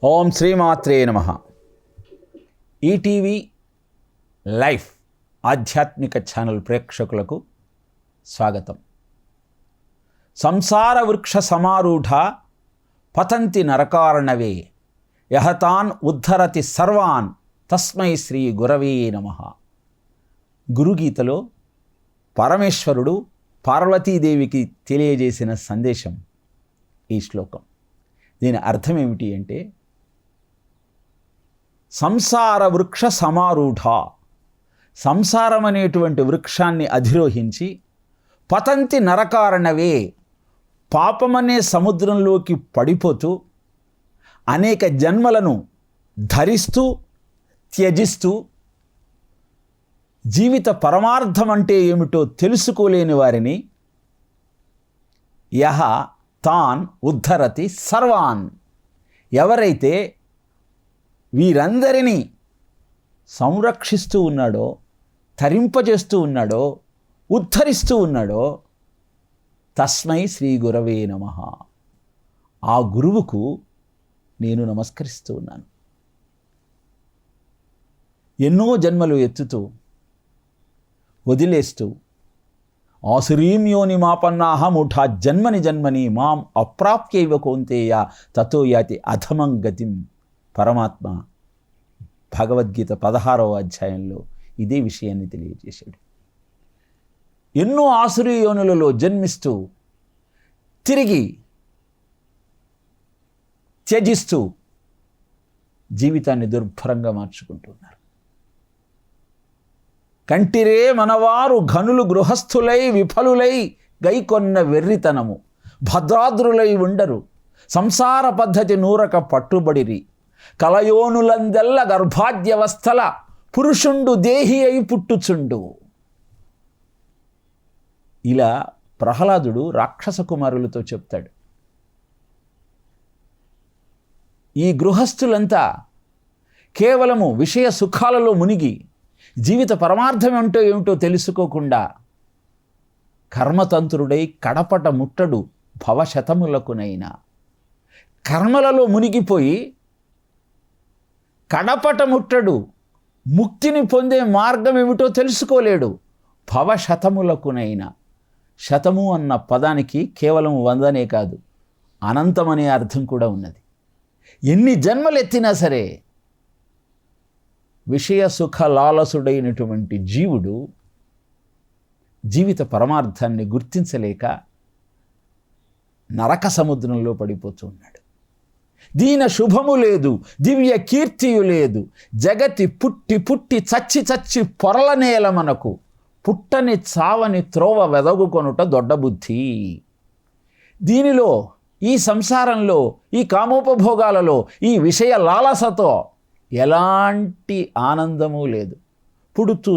ఓం శ్రీమాత్రే నమః. ETV life ఆధ్యాత్మిక ఛానల్ ప్రేక్షకులకు స్వాగతం. సంసార వృక్ష సమారూఢ పతంతి నరకార్ణవే యహతాన్ ఉద్ధరతి సర్వాన్ తస్మై శ్రీ గురవే నమః. గురుగీతలో పరమేశ్వరుడు పార్వతీదేవికి తెలియజేసిన సందేశం ఈ శ్లోకం. దీని అర్థం ఏమిటి అంటే, సంసార వృక్ష సమారూఢ, సంసారం అనేటువంటి వృక్షాన్ని అధిరోహించి పతంతి నరకారణవే, పాపమనే సముద్రంలోకి పడిపోతూ అనేక జన్మలను ధరిస్తూ త్యజిస్తూ జీవిత పరమార్థం అంటే ఏమిటో తెలుసుకోలేని వారిని యహ తాన్ ఉద్ధరతి సర్వాన్, ఎవరైతే వీరందరినీ సంరక్షిస్తూ ఉన్నాడో, తరింపజేస్తూ ఉన్నాడో, ఉద్ధరిస్తూ ఉన్నాడో, తస్మై శ్రీ గురవే నమః, ఆ గురువుకు నేను నమస్కరిస్తూ ఉన్నాను. ఎన్నో జన్మలు ఎత్తుతూ వదిలేస్తూ ఆసురీం యోని మాపన్నాహ మూఢా జన్మని జన్మని మాం అప్రాప్యైవ కౌంతేయ తతో యాతి అధమం గతిం. పరమాత్మ భగవద్గీత 16వ అధ్యాయంలో ఇదే విషయాన్ని తెలియజేశాడు. ఎన్నో ఆసురీ యోనులలో జన్మిస్తూ తిరిగి త్యజిస్తూ జీవితాన్ని దుర్భరంగా మార్చుకుంటున్నారు. కంటిరే మనవారు ఘనులు గృహస్థులై విఫలులై గైకొన్న వెర్రితనము, భద్రాద్రులై ఉండరు సంసార పద్ధతి నూరక పట్టుబడిరి, కలయోనులందెల్ల గర్భాద్యవస్థల పురుషుండు దేహి అయి పుట్టుచుండు. ఇలా ప్రహ్లాదుడు రాక్షస కుమారులతో చెప్తాడు. ఈ గృహస్థులంతా కేవలము విషయ సుఖాలలో మునిగి జీవిత పరమార్థం ఏమిటో తెలుసుకోకుండా కర్మతంత్రుడై కడపట ముట్టడు భవశతములకునైనా, కర్మలలో మునిగిపోయి కడపట ముట్టడు, ముక్తిని పొందే మార్గం ఏమిటో తెలుసుకోలేడు. భవశతములకునైనా, శతము అన్న పదానికి కేవలం 100నే కాదు, అనంతమనే అర్థం కూడా ఉన్నది. ఎన్ని జన్మలు ఎత్తినా సరే విషయ సుఖ లాలసుడైనటువంటి జీవుడు జీవిత పరమార్థాన్ని గుర్తించలేక నరక సముద్రంలో పడిపోతూ ఉన్నాడు. దీన శుభము లేదు, దివ్య కీర్తియు లేదు, జగతి పుట్టి పుట్టి చచ్చి చచ్చి పొరల నేల మనకు, పుట్టని చావని త్రోవ వెదగుకొనుట దొడ్డబుద్ధి. దీనిలో, ఈ సంసారంలో, ఈ కామోపభోగాలలో, ఈ విషయ లాలసతో ఎలాంటి ఆనందము లేదు. పుడుతూ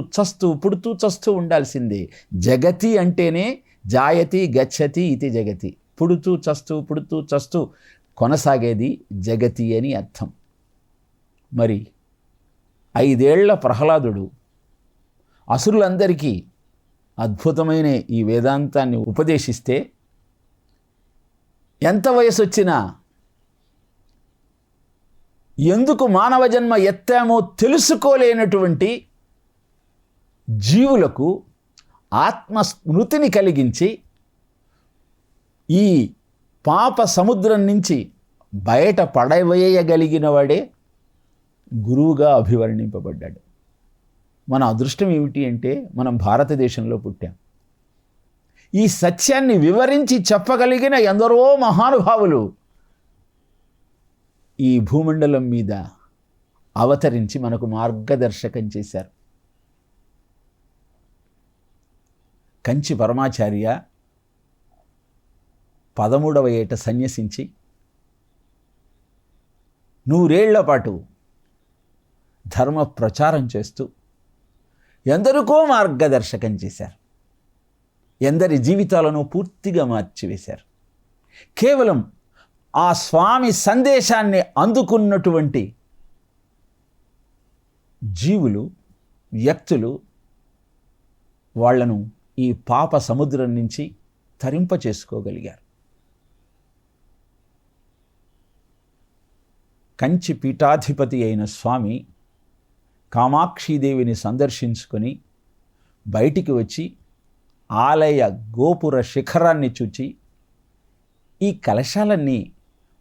చస్తూ ఉండాల్సిందే. జగతి అంటేనే జాయతి గచ్చతి ఇది జగతి. పుడుతూ చస్తూ కొనసాగేది జగతి అని అర్థం. మరి 5 ఏళ్ల ప్రహ్లాదుడు అసురులందరికీ అద్భుతమైన ఈ వేదాంతాన్ని ఉపదేశిస్తే, ఎంత వయసు వచ్చినా ఎందుకు మానవ జన్మ ఎత్తామో తెలుసుకోలేనటువంటి జీవులకు ఆత్మస్మృతిని కలిగించి ఈ పాప సముద్రం నుంచి బయట పడవేయగలిగిన వాడే గురువుగా అభివర్ణింపబడ్డాడు. మన అదృష్టం ఏమిటి అంటే, మనం భారతదేశంలో పుట్టాం. ఈ సత్యాన్ని వివరించి చెప్పగలిగిన ఎందరో మహానుభావులు ఈ భూమండలం మీద అవతరించి మనకు మార్గదర్శకం చేశారు. కంచి పరమాచార్య 13వ ఏట సన్యసించి 100 ఏళ్ల పాటు ధర్మ ప్రచారం చేస్తూ ఎందరికో మార్గదర్శకం చేశారు. ఎందరి జీవితాలను పూర్తిగా మార్చివేశారు. కేవలం ఆ స్వామి సందేశాన్ని అందుకున్నటువంటి జీవులు, వ్యక్తులు వాళ్లను ఈ పాప సముద్రం నుంచి తరింప చేసుకోగలిగారు. కంచి పీఠాధిపతి అయిన స్వామి కామాక్షీదేవిని సందర్శించుకొని బయటికి వచ్చి ఆలయ గోపుర శిఖరాన్ని చూచి ఈ కలశాలన్నీ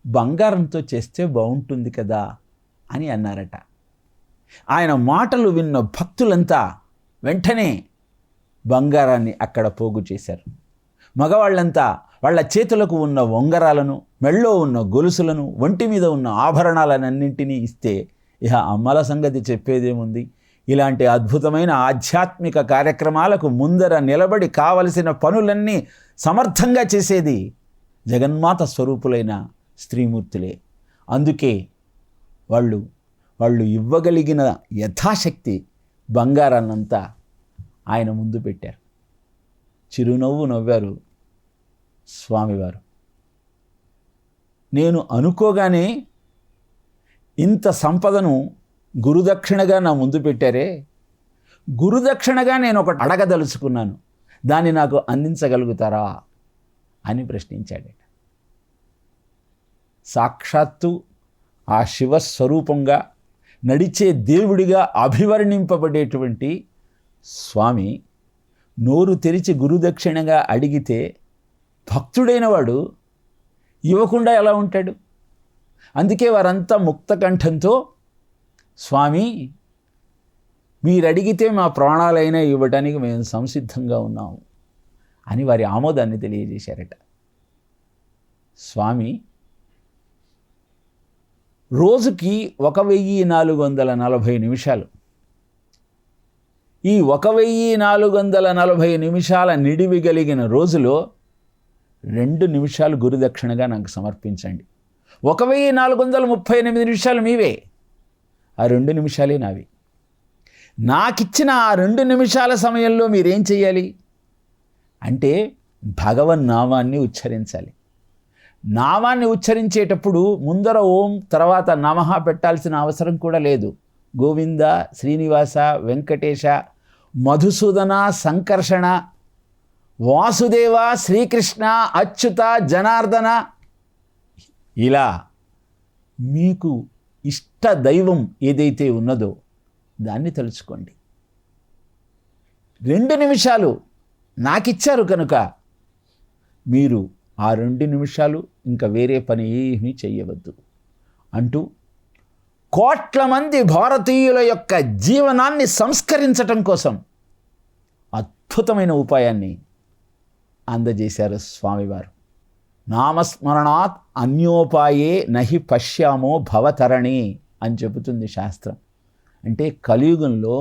బంగారంతో చేస్తే బాగుంటుంది కదా అని అన్నారట. ఆయన మాటలు విన్న భక్తులంతా వెంటనే బంగారాన్ని అక్కడ పోగు చేశారు. మగవాళ్ళంతా వాళ్ళ చేతులకు ఉన్న ఉంగరాలను, మెళ్ళో ఉన్న గొలుసులను, ఒంటి మీద ఉన్న ఆభరణాలన్నింటినీ ఇస్తే ఇహ అమ్మల సంగతి చెప్పేదేముంది. ఇలాంటి అద్భుతమైన ఆధ్యాత్మిక కార్యక్రమాలకు ముందర నిలబడి కావలసిన పనులన్నీ సమర్థంగా చేసేది జగన్మాత స్వరూపులైన స్త్రీమూర్తులే. అందుకే వాళ్ళు ఇవ్వగలిగిన యథాశక్తి బంగారాన్నంతా ఆయన ముందు పెట్టారు. చిరునవ్వు నవ్వారు స్వామివారు. నేను అనుకోగానే ఇంత సంపదను గురుదక్షిణగా నా ముందు పెట్టారే, గురుదక్షిణగా నేను ఒకటి అడగదలుచుకున్నాను, దాన్ని నాకు అందించగలుగుతారా అని ప్రశ్నించాడట. సాక్షాత్తు ఆ శివస్వరూపంగా నడిచే దేవుడిగా అభివర్ణింపబడేటువంటి స్వామి నోరు తెరిచి గురుదక్షిణగా అడిగితే భక్తుడైన వాడు ఇవ్వకుండా ఎలా ఉంటాడు? అందుకే వారంతా ముక్తకంఠంతో స్వామి మీరు అడిగితే మా ప్రాణాలైనా ఇవ్వడానికి మేము సంసిద్ధంగా ఉన్నాము అని వారి ఆమోదాన్ని తెలియజేశారట. స్వామి రోజుకి 1440 నిమిషాలు, ఈ 1440 నిమిషాల నిడివి కలిగిన రోజులో 2 నిమిషాలు గురుదక్షిణగా నాకు సమర్పించండి. 1438 నిమిషాలు మీవే, ఆ 2 నిమిషాలే నావి. నాకిచ్చిన ఆ 2 నిమిషాల సమయంలో మీరేం చేయాలి అంటే భగవన్నామాన్ని ఉచ్చరించాలి. నామాన్ని ఉచ్చరించేటప్పుడు ముందర ఓం తర్వాత నమః పెట్టాల్సిన అవసరం కూడా లేదు. గోవింద, శ్రీనివాస, వెంకటేశ, మధుసూదన, సంకర్షణ, వాసుదేవ, శ్రీకృష్ణ, అచ్యుత, జనార్దన, ఇలా మీకు ఇష్ట దైవం ఏదైతే ఉన్నదో దాన్ని తలుచుకోండి. 2 నిమిషాలు నాకిచ్చారు కనుక మీరు ఆ 2 నిమిషాలు ఇంకా వేరే పని ఏమీ చెయ్యవద్దు అంటూ కోట్ల మంది భారతీయుల యొక్క జీవనాన్ని సంస్కరించటం కోసం అద్భుతమైన ఉపాయాన్ని అందజేశారు స్వామివారు. నామస్మరణాత్ అన్యోపాయే నహి పశ్యామో భవతరణి అని చెబుతుంది శాస్త్రం. అంటే కలియుగంలో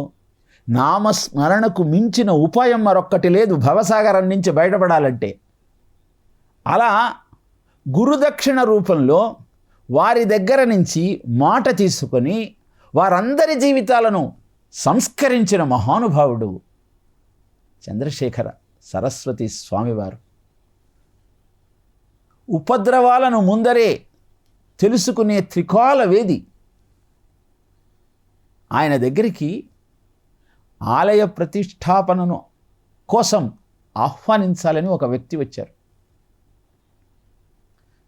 నామస్మరణకు మించిన ఉపాయం మరొక్కటి లేదు భవసాగరం నుంచి బయటపడాలంటే. అలా గురుదక్షిణ రూపంలో వారి దగ్గర నుంచి మాట తీసుకొని వారందరి జీవితాలను సంస్కరించిన మహానుభావుడు చంద్రశేఖర సరస్వతి స్వామివారు. ఉపద్రవాలను ముందరే తెలుసుకునే త్రికాల వేది. ఆయన దగ్గరికి ఆలయ ప్రతిష్టాపనను కోసం ఆహ్వానించాలని ఒక వ్యక్తి వచ్చారు.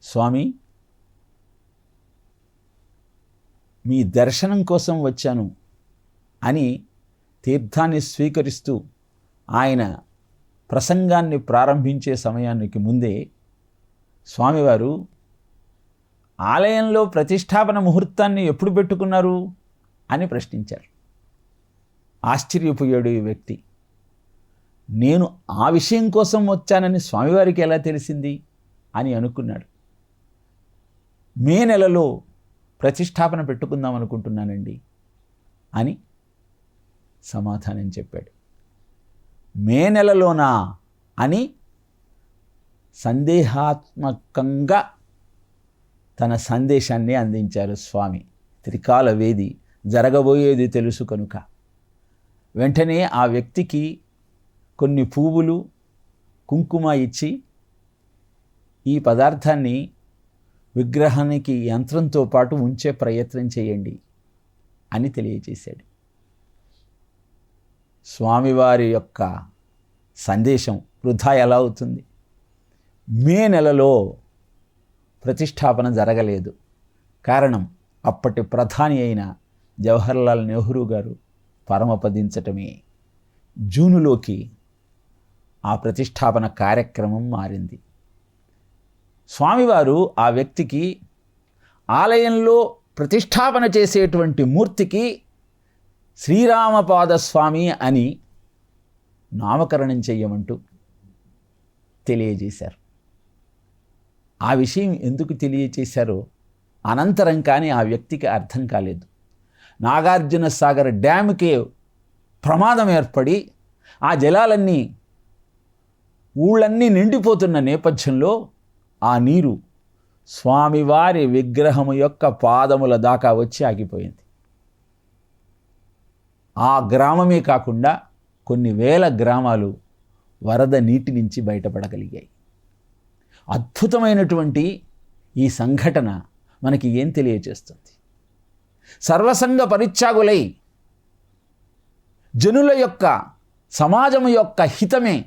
స్వామి, మీ దర్శనం కోసం వచ్చాను అని తీర్థాన్ని స్వీకరిస్తూ ఆయన ప్రసంగాన్ని ప్రారంభించే సమయానికి ముందే స్వామివారు ఆలయంలో ప్రతిష్టాపన ముహూర్తాన్ని ఎప్పుడు పెట్టుకున్నారు అని ప్రశ్నించారు. ఆశ్చర్యపోయాడు ఈ వ్యక్తి. నేను ఆ విషయం కోసం వచ్చానని స్వామివారికి ఎలా తెలిసింది అని అనుకున్నాడు. మే నెలలో ప్రతిష్టాపన పెట్టుకుందాం అనుకుంటున్నానండి అని సమాధానం చెప్పాడు. మే నెలలోనా అని సందేహాత్మకంగా తన సందేశాన్ని అందించారు స్వామి. త్రికాల వేది, జరగబోయేది తెలుసు కనుక. వెంటనే ఆ వ్యక్తికి కొన్ని పువ్వులు, కుంకుమ ఇచ్చి ఈ పదార్థాన్ని విగ్రహానికి యంత్రంతో పాటు ఉంచే ప్రయత్నం చేయండి అని తెలియజేశాడు. స్వామివారి యొక్క సందేశం వృధా ఎలా అవుతుంది? మే నెలలో ప్రతిష్టాపన జరగలేదు. కారణం అప్పటి ప్రధాని అయిన జవహర్లాల్ నెహ్రూ గారు పరమపదించటమే జూనులోకి ఆ ప్రతిష్టాపన కార్యక్రమం మారింది. స్వామివారు ఆ వ్యక్తికి ఆలయంలో ప్రతిష్టాపన చేసేటువంటి మూర్తికి శ్రీరామపాదస్వామి అని నామకరణం చెయ్యమంటూ తెలియజేశారు. ఆ విషయం ఎందుకు తెలియజేశారో అనంతరం కానీ ఆ వ్యక్తికి అర్థం కాలేదు. నాగార్జున సాగర్ డ్యాముకే ప్రమాదం ఏర్పడి ఆ జలాలన్నీ ఊళ్ళన్నీ నిండిపోతున్న నేపథ్యంలో ఆ నీరు స్వామివారి విగ్రహము యొక్క పాదముల దాకా వచ్చి ఆగిపోయింది. ఆ గ్రామమే కాకుండా కొన్ని వేల గ్రామాలు వరద నీటి నుంచి బయటపడగలిగాయి. అద్భుతమైనటువంటి ఈ సంఘటన మనకి ఏం తెలియజేస్తుంది? సర్వసంగ పరిత్యాగులై జనుల యొక్క సమాజం యొక్క హితమే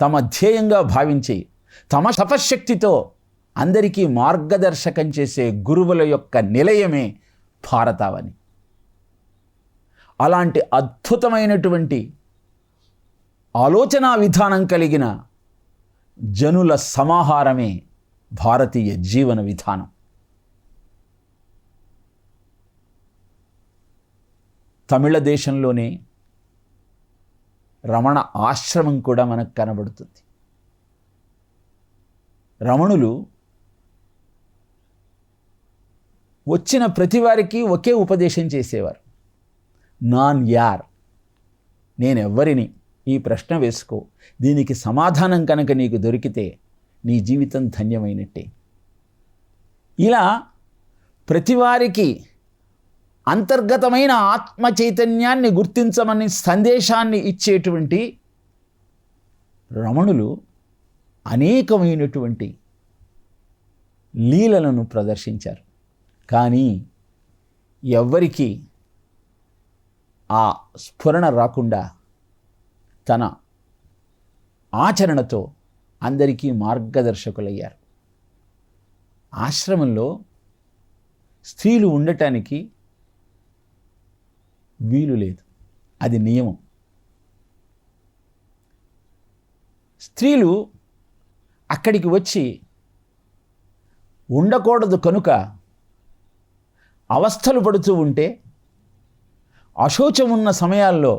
తమ ధ్యేయంగా భావించి తమ తపశ్శక్తితో అందరికీ మార్గదర్శకం చేసే గురువుల యొక్క నిలయమే భారతావని. అలాంటి అద్భుతమైనటువంటి ఆలోచనా విధానం కలిగిన జనుల సమాహారమే భారతీయ జీవన విధానం. తమిళ దేశంలోనే రమణ ఆశ్రమం కూడా మనకు కనబడుతుంది. రమణులు వచ్చిన ప్రతి వారికి ఒకే ఉపదేశం చేసేవారు. నాన్ యార్, నేనెవ్వరిని, ఈ ప్రశ్న వేసుకో, దీనికి సమాధానం కనుక నీకు దొరికితే నీ జీవితం ధన్యమైనట్టే. ఇలా ప్రతివారికి అంతర్గతమైన ఆత్మ చైతన్యాన్ని గుర్తించమని సందేశాన్ని ఇచ్చేటువంటి రమణులు అనేకమైనటువంటి లీలలను ప్రదర్శించారు. కానీ ఎవ్వరికీ ఆ స్ఫురణ రాకుండా తన ఆచరణతో అందరికీ మార్గదర్శకులయ్యారు. ఆశ్రమంలో స్త్రీలు ఉండటానికి వీలు లేదు, అది నియమం. స్త్రీలు అక్కడికి వచ్చి ఉండకూడదు కనుక అవస్థలు పడుతూ ఉంటే అశోచం ఉన్న సమయాల్లో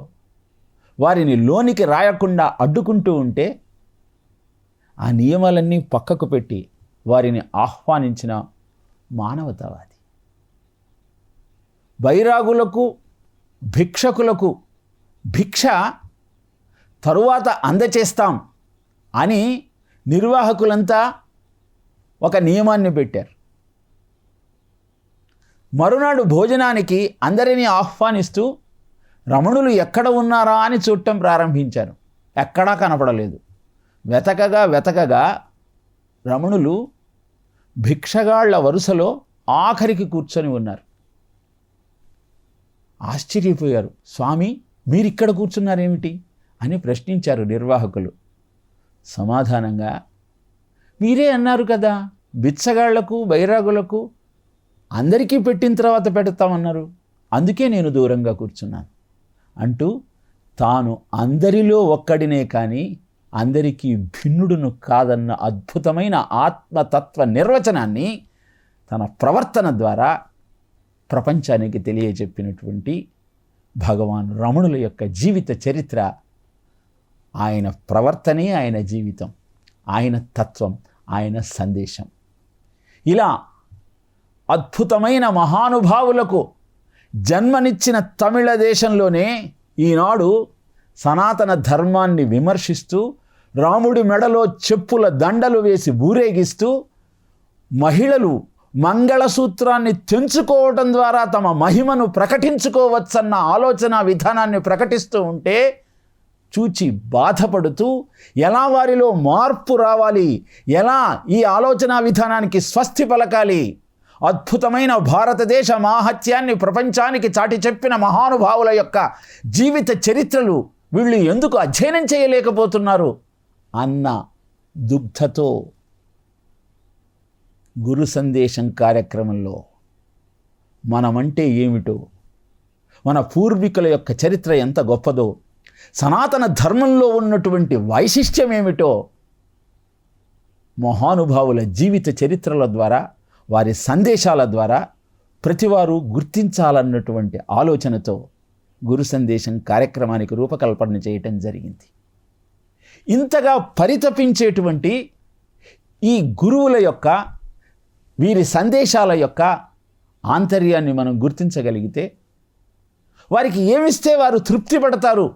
వారిని లోనికి రాయకుండా అడ్డుకుంటూ ఉంటే ఆ నియమాలన్నీ పక్కకు పెట్టి వారిని ఆహ్వానించిన మానవతావాది. బైరాగులకు భిక్షకులకు భిక్ష తరువాత అందచేస్తాం అని నిర్వాహకులంతా ఒక నియమాన్ని పెట్టారు. మరునాడు భోజనానికి అందరినీ ఆహ్వానిస్తూ రమణులు ఎక్కడ ఉన్నారా అని చూడటం ప్రారంభించారు. ఎక్కడా కనపడలేదు. వెతకగా రమణులు భిక్షగాళ్ల వరుసలో ఆఖరికి కూర్చొని ఉన్నారు. ఆశ్చర్యపోయారు. స్వామి, మీరిక్కడ కూర్చున్నారేమిటి అని ప్రశ్నించారు నిర్వాహకులు. సమాధానంగా, మీరే అన్నారు కదా బిచ్చగాళ్లకు బైరాగులకు అందరికీ పెట్టిన తర్వాత పెడతామన్నారు, అందుకే నేను దూరంగా కూర్చున్నాను అంటూ తాను అందరిలో ఒక్కడినే కానీ అందరికీ భిన్నుడును కాదన్న అద్భుతమైన ఆత్మతత్వ నిర్వచనాన్ని తన ప్రవర్తన ద్వారా ప్రపంచానికి తెలియజెప్పినటువంటి భగవాన్ రమణుల యొక్క జీవిత చరిత్ర, ఆయన ప్రవర్తనే ఆయన జీవితం, ఆయన తత్వం, ఆయన సందేశం. ఇలా అద్భుతమైన మహానుభావులకు జన్మనిచ్చిన తమిళ దేశంలోనే ఈనాడు సనాతన ధర్మాన్ని విమర్శిస్తూ రాముడి మెడలో చెప్పుల దండలు వేసి ఊరేగిస్తూ మహిళలు మంగళసూత్రాన్ని తెంచుకోవటం ద్వారా తమ మహిమను ప్రకటించుకోవచ్చన్న ఆలోచన విధానాన్ని ప్రకటిస్తూ ఉంటే చూచి బాధపడుతూ ఎలా వారిలో మార్పు రావాలి, ఎలా ఈ ఆలోచన విధానానికి స్వస్తి పలకాలి, అద్భుతమైన భారతదేశ మాహత్యాన్ని ప్రపంచానికి చాటి చెప్పిన మహానుభావుల యొక్క జీవిత చరిత్రలు వీళ్ళు ఎందుకు అధ్యయనం చేయలేకపోతున్నారు అన్న దుగ్ధతో గురు సందేశం కార్యక్రమంలో మనమంటే ఏమిటో, మన పూర్వీకుల యొక్క చరిత్ర ఎంత గొప్పదో, సనాతన ధర్మంలో ఉన్నటువంటి వైశిష్ట్యం ఏమిటో మహానుభావుల జీవిత చరిత్రల ద్వారా, వారి సందేశాల ద్వారా ప్రతివారు గుర్తించాలన్నటువంటి ఆలోచనతో గురు సందేశం కార్యక్రమానికి రూపకల్పన చేయటం జరిగింది. ఇంతగా పరితపించేటువంటి ఈ గురువుల యొక్క, వీరి సందేశాల యొక్క ఆంతర్యాన్ని మనం గుర్తించగలిగితే, వారికి ఏమిస్తే వారు తృప్తి పడతారు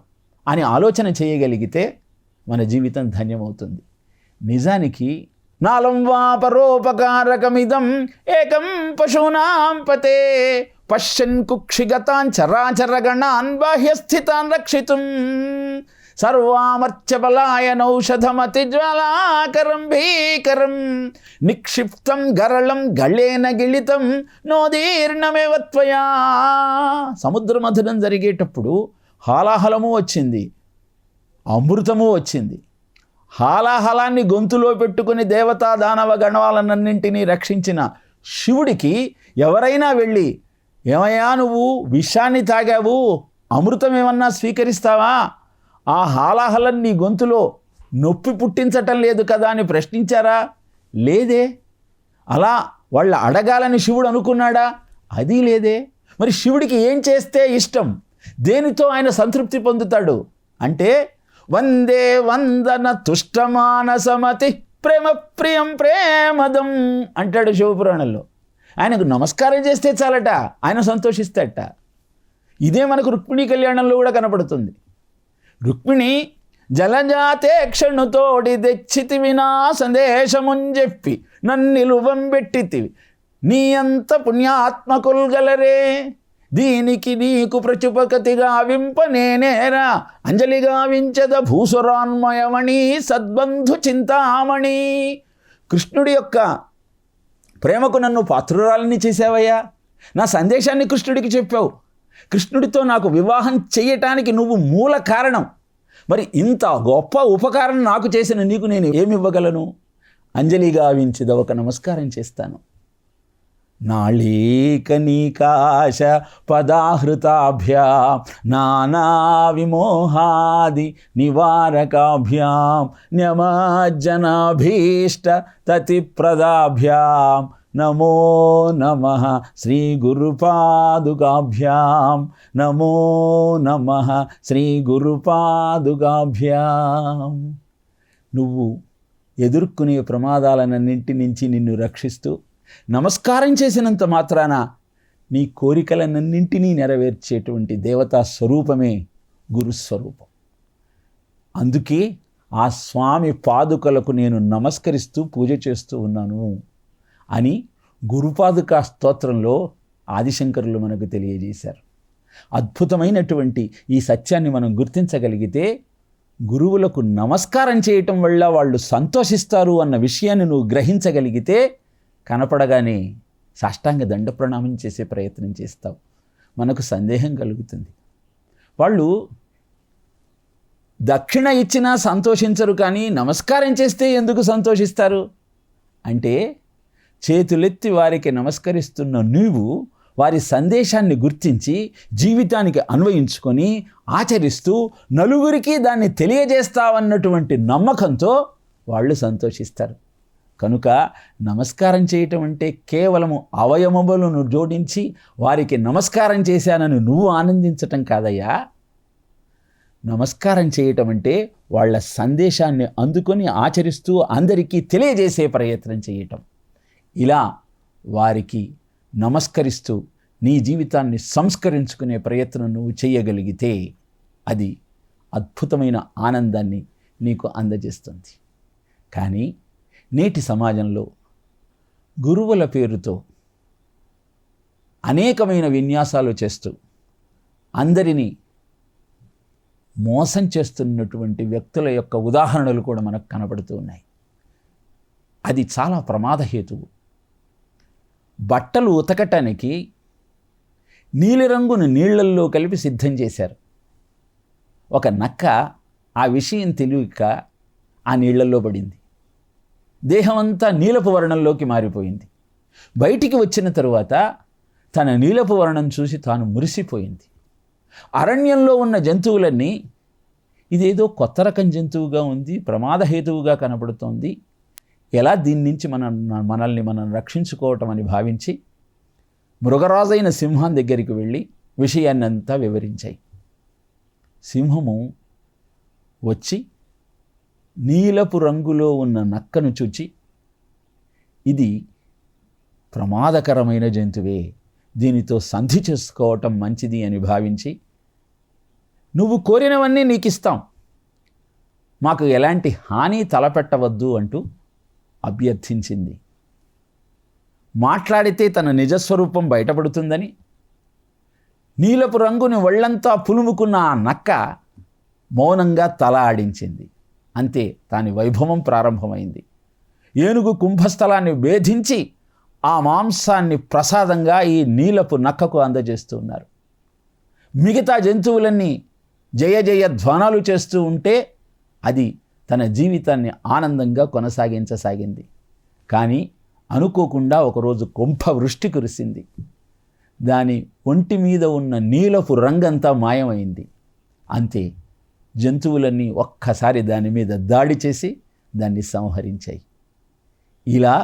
అని ఆలోచన చేయగలిగితే మన జీవితం ధన్యమవుతుంది. నిజానికి నాలం వా పరోపకారకమిదం ఏకం పశూనాం పతే పశ్యన్ కుక్షిగతాన్ చరాచరగణాన్ బాహ్యస్థితాన్ రక్షితుం సర్వామర్త్యబలాయనౌషధమతిజ్వలాకరం భీకరం నిక్షిప్తం గరళం గళేన గిళితం నోదీర్ణమేవ త్వయా. సముద్ర మథనం జరిగేటప్పుడు హాలాహలము వచ్చింది, అమృతము వచ్చింది. హాలాహలాన్ని గొంతులో పెట్టుకుని దేవతా దానవ గణాలన్నింటినీ రక్షించిన శివుడికి ఎవరైనా వెళ్ళి, ఏమయ్యా నువ్వు విషాన్ని తాగావు, అమృతం ఏమన్నా స్వీకరిస్తావా, ఆ హాలాహలం నీ గొంతులో నొప్పి పుట్టించటం లేదు కదా అని ప్రశ్నించారా? లేదే. అలా వాళ్ళ అడగాలని శివుడు అనుకున్నాడా? అది లేదే. మరి శివుడికి ఏం చేస్తే ఇష్టం, దేనితో ఆయన సంతృప్తి పొందుతాడు అంటే, వందే వందన తుష్టమానసమతి ప్రేమ ప్రియం ప్రేమదం అంటాడు శివపురాణంలో. ఆయనకు నమస్కారం చేస్తే చాలట, ఆయన సంతోషిస్తాడట. ఇదే మనకు రుక్మిణీ కళ్యాణంలో కూడా కనపడుతుంది. రుక్మిణి జలజాతే క్షణుతోడి తెచ్చితివి నా సందేశముని చెప్పి నన్నిలువం పెట్టితివి, నీ అంత పుణ్యాత్మకులు గలరే, దీనికి నీకు ప్రచుపకతిగా వింప నేనేరా, అంజలిగా వించద భూసురాన్మయమణి సద్బంధు చింతామణి. కృష్ణుడి యొక్క ప్రేమకు నన్ను పాత్రురాలిని చేసావయ్యా, నా సందేశాన్ని కృష్ణుడికి చెప్పావు, కృష్ణుడితో నాకు వివాహం చేయటానికి నువ్వు మూల కారణం. మరి ఇంత గొప్ప ఉపకారం నాకు చేసిన నీకు నేను ఏమి ఇవ్వగలను? అంజలిగా వించిద ఒక నమస్కారం చేస్తాను. నాళీకనీకాశ పదాహృతాభ్యాం నానా విమోహాది నివారకాభ్యాం న్యమజ్జనాభీష్ట తతిప్రదాభ్యాం నమో నమః శ్రీ గురుపాదుకాభ్యాం నమో నమః శ్రీ గురుపాదుకాభ్యాం. నువ్వు ఎదుర్కొనే ప్రమాదాలన్నింటి నుంచి నిన్ను రక్షిస్తూ నమస్కారం చేసినంత మాత్రాన నీ కోరికలన్నింటినీ నెరవేర్చేటువంటి దేవతా స్వరూపమే గురుస్వరూపం. అందుకే ఆ స్వామి పాదుకలకు నేను నమస్కరిస్తూ పూజ చేస్తూ ఉన్నాను అని గురుపాదుకా స్తోత్రంలో ఆదిశంకరులు మనకు తెలియజేశారు. అద్భుతమైనటువంటి ఈ సత్యాన్ని మనం గుర్తించగలిగితే, గురువులకు నమస్కారం చేయటం వల్ల వాళ్ళు సంతోషిస్తారు అన్న విషయాన్ని నువ్వు గ్రహించగలిగితే, కనపడగానే సాష్టాంగ దండ ప్రణామం చేసే ప్రయత్నం చేస్తావు. మనకు సందేహం కలుగుతుంది. వాళ్ళు దక్షిణ ఇచ్చినా సంతోషించరు, కానీ నమస్కారం చేస్తే ఎందుకు సంతోషిస్తారు అంటే, చేతులెత్తి వారికి నమస్కరిస్తున్న నీవు వారి సందేశాన్ని గుర్తించి జీవితానికి అన్వయించుకొని ఆచరిస్తూ నలుగురికి దాన్ని తెలియజేస్తావన్నటువంటి నమ్మకంతో వాళ్ళు సంతోషిస్తారు. కనుక నమస్కారం చేయటం అంటే కేవలము అవయవములను జోడించి వారికి నమస్కారం చేశానని నువ్వు ఆనందించటం కాదయ్యా. నమస్కారం చేయటం అంటే వాళ్ళ సందేశాన్ని అందుకొని ఆచరిస్తూ అందరికీ తెలియజేసే ప్రయత్నం చేయటం. ఇలా వారికి నమస్కరిస్తూ నీ జీవితాన్ని సంస్కరించుకునే ప్రయత్నం నువ్వు చేయగలిగితే అది అద్భుతమైన ఆనందాన్ని నీకు అందజేస్తుంది. కానీ నేటి సమాజంలో గురువుల పేరుతో అనేకమైన విన్యాసాలు చేస్తూ అందరినీ మోసం చేస్తున్నటువంటి వ్యక్తుల యొక్క ఉదాహరణలు కూడా మనకు కనబడుతూ ఉన్నాయి. అది చాలా ప్రమాదహేతువు. బట్టలు ఉతకటానికి నీలిరంగును నీళ్లల్లో కలిపి సిద్ధం చేశారు. ఒక నక్క ఆ విషయం తెలియక ఆ నీళ్లల్లో పడింది. దేహమంతా నీలపు వర్ణంలోకి మారిపోయింది. బయటికి వచ్చిన తరువాత తన నీలపు వర్ణం చూసి తాను మురిసిపోయింది. అరణ్యంలో ఉన్న జంతువులన్నీ ఇదేదో కొత్త రకం జంతువుగా ఉంది, ప్రమాదహేతువుగా కనబడుతోంది, ఎలా దీని నుంచి మనల్ని మనం రక్షించుకోవటం అని భావించి మృగరాజైన సింహం దగ్గరికి వెళ్ళి విషయాన్నంతా వివరించాయి. సింహము వచ్చి నీలపు రంగులో ఉన్న నక్కను చూచి, ఇది ప్రమాదకరమైన జంతువే, దీనితో సంధి చేసుకోవటం మంచిది అని భావించి, నువ్వు కోరినవన్నీ నీకు ఇస్తాం, మాకు ఎలాంటి హాని తలపెట్టవద్దు అంటూ అభ్యర్థించింది. మాట్లాడితే తన నిజస్వరూపం బయటపడుతుందని నీలపు రంగుని ఒళ్ళంతా పులుముకున్న ఆ నక్క మౌనంగా తల ఆడించింది. అంతే, దాని వైభవం ప్రారంభమైంది. ఏనుగు కుంభస్థలాన్ని భేదించి ఆ మాంసాన్ని ప్రసాదంగా ఈ నీలపు నక్కకు అందజేస్తూ ఉన్నారు. మిగతా జంతువులన్నీ జయ జయ ధ్వానాలు చేస్తూ ఉంటే అది తన జీవితాన్ని ఆనందంగా కొనసాగించసాగింది. కానీ అనుకోకుండా ఒకరోజు కుంభ వృష్టి కురిసింది. దాని ఒంటి మీద ఉన్న నీలపు రంగంతా మాయమైంది. అంతే, జంతువులన్నీ ఒక్కసారి దాని మీద దాడి చేసి దాన్ని సంహరించాయి. ఇలా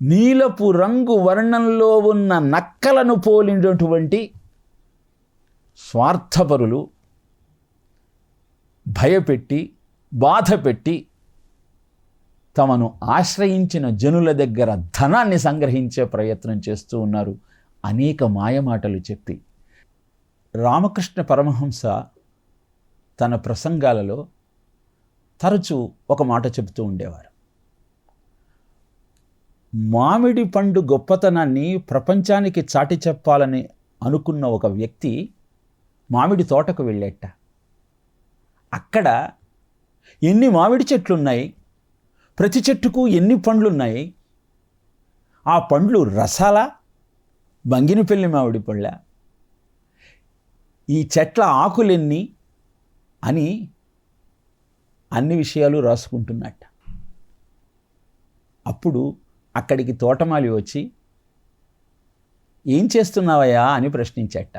నీలపు రంగు వర్ణంలో ఉన్న నక్కలను పోలినటువంటి స్వార్థపరులు భయపెట్టి బాధపెట్టి తమను ఆశ్రయించిన జనుల దగ్గర ధనాన్ని సంగ్రహించే ప్రయత్నం చేస్తూ ఉన్నారు అనేక మాయమాటలు చెప్పి. రామకృష్ణ పరమహంస తన ప్రసంగాలలో తరచూ ఒక మాట చెబుతూ ఉండేవారు. మామిడి పండు గొప్పతనాన్ని ప్రపంచానికి చాటి చెప్పాలని అనుకున్న ఒక వ్యక్తి మామిడి తోటకు వెళ్ళేట. అక్కడ ఎన్ని మామిడి చెట్లున్నాయి, ప్రతి చెట్టుకు ఎన్ని పండ్లున్నాయి, ఆ పండ్లు రసాల, బంగినపల్లి మామిడి పళ్ళ, ఈ చెట్ల ఆకులెన్ని అని అన్ని విషయాలు రాసుకుంటున్నట్ట. అప్పుడు అక్కడికి తోటమాలి వచ్చి, ఏం చేస్తున్నావయ్యా అని ప్రశ్నించట.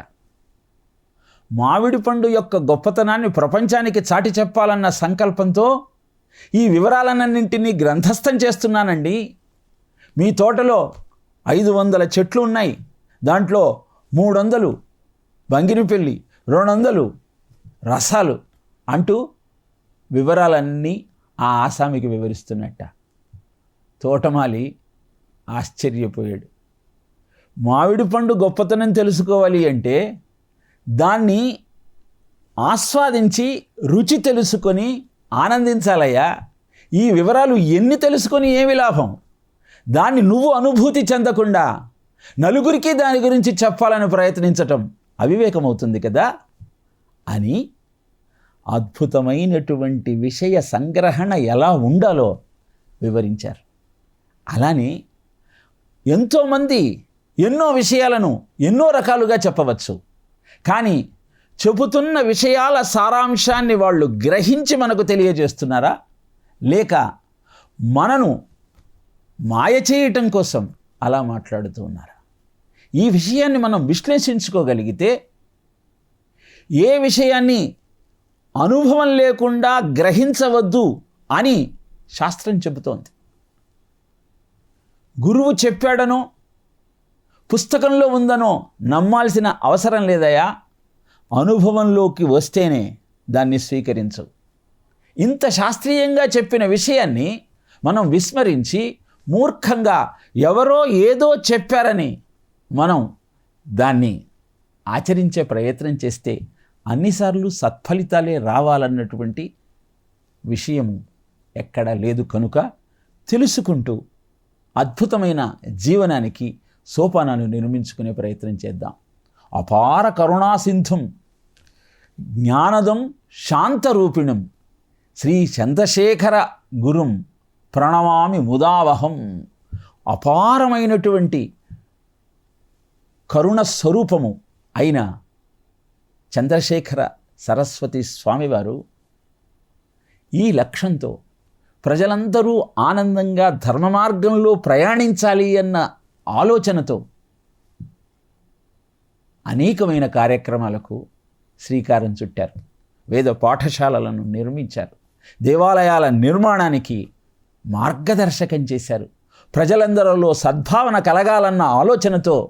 మామిడి పండు యొక్క గొప్పతనాన్ని ప్రపంచానికి చాటి చెప్పాలన్న సంకల్పంతో ఈ వివరాలన్నింటినీ గ్రంథస్థం చేస్తున్నానండి. మీ తోటలో 500 చెట్లు ఉన్నాయి, దాంట్లో 300 బంగినపల్లి, 200 రసాలు అంటూ వివరాలన్నీ ఆ ఆసామికి వివరిస్తున్నట్ట. తోటమాలి ఆశ్చర్యపోయాడు. మామిడి పండు గొప్పతనం తెలుసుకోవాలి అంటే దాన్ని ఆస్వాదించి రుచి తెలుసుకొని ఆనందించాలయ్యా. ఈ వివరాలు ఎన్ని తెలుసుకొని ఏమి లాభం? దాన్ని నువ్వు అనుభూతి చెందకుండా నలుగురికి దాని గురించి చెప్పాలని ప్రయత్నించటం అవివేకమవుతుంది కదా అని అద్భుతమైనటువంటి విషయ సంగ్రహణ ఎలా ఉండాలో వివరించారు. అలానే ఎంతోమంది ఎన్నో విషయాలను ఎన్నో రకాలుగా చెప్పవచ్చు. కానీ చెబుతున్న విషయాల సారాంశాన్ని వాళ్ళు గ్రహించి మనకు తెలియజేస్తున్నారా, లేక మనను మాయ చేయటం కోసం అలా మాట్లాడుతూ ఉన్నారా? ఈ విషయాన్ని మనం విశ్లేషించుకోగలిగితే ఏ విషయాన్ని అనుభవం లేకుండా గ్రహించవద్దు అని శాస్త్రం చెబుతోంది. గురువు చెప్పాడనో పుస్తకంలో ఉందనో నమ్మాల్సిన అవసరం లేదయా. అనుభవంలోకి వస్తేనే దాన్ని స్వీకరించు. ఇంత శాస్త్రీయంగా చెప్పిన విషయాన్ని మనం విస్మరించి మూర్ఖంగా ఎవరో ఏదో చెప్పారని మనం దాన్ని ఆచరించే ప్రయత్నం చేస్తే అన్నిసార్లు సత్ఫలితాలే రావాలన్నటువంటి విషయం ఎక్కడా లేదు. కనుక తెలుసుకుంటూ అద్భుతమైన జీవనానికి సోపానాన్ని నిర్మించుకునే ప్రయత్నం చేద్దాం. అపార కరుణాసింధుం జ్ఞానదం శాంతరూపిణం శ్రీ చంద్రశేఖర గురుం ప్రణమామి ముదావహం. అపారమైనటువంటి కరుణ స్వరూపము అయిన చంద్రశేఖర సరస్వతి స్వామివారు ఈ లక్ష్యంతో ప్రజలందరూ ఆనందంగా ధర్మ మార్గంలో ప్రయాణించాలి అన్న ఆలోచనతో అనేకమైన కార్యక్రమాలకు శ్రీకారం చుట్టారు. వేద పాఠశాలలను నిర్మించారు. దేవాలయాల నిర్మాణానికి మార్గదర్శకం చేశారు. ప్రజలందరిలో సద్భావన కలగాలన్న ఆలోచనతో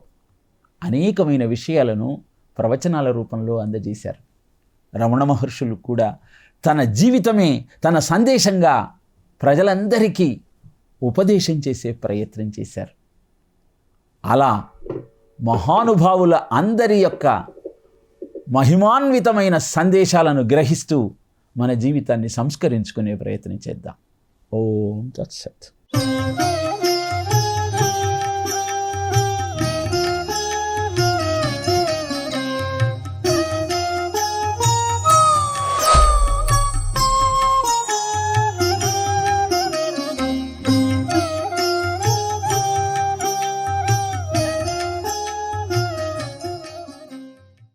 అనేకమైన విషయాలను ప్రవచనాల రూపంలో అందజేశారు. రమణ మహర్షులు కూడా తన జీవితమే తన సందేశంగా ప్రజలందరికీ ఉపదేశం చేసే ప్రయత్నం చేశారు. అలా మహానుభావుల అందరి యొక్క మహిమాన్వితమైన సందేశాలను గ్రహిస్తూ మన జీవితాన్ని సంస్కరించుకునే ప్రయత్నం చేద్దాం. ఓం తత్సత్.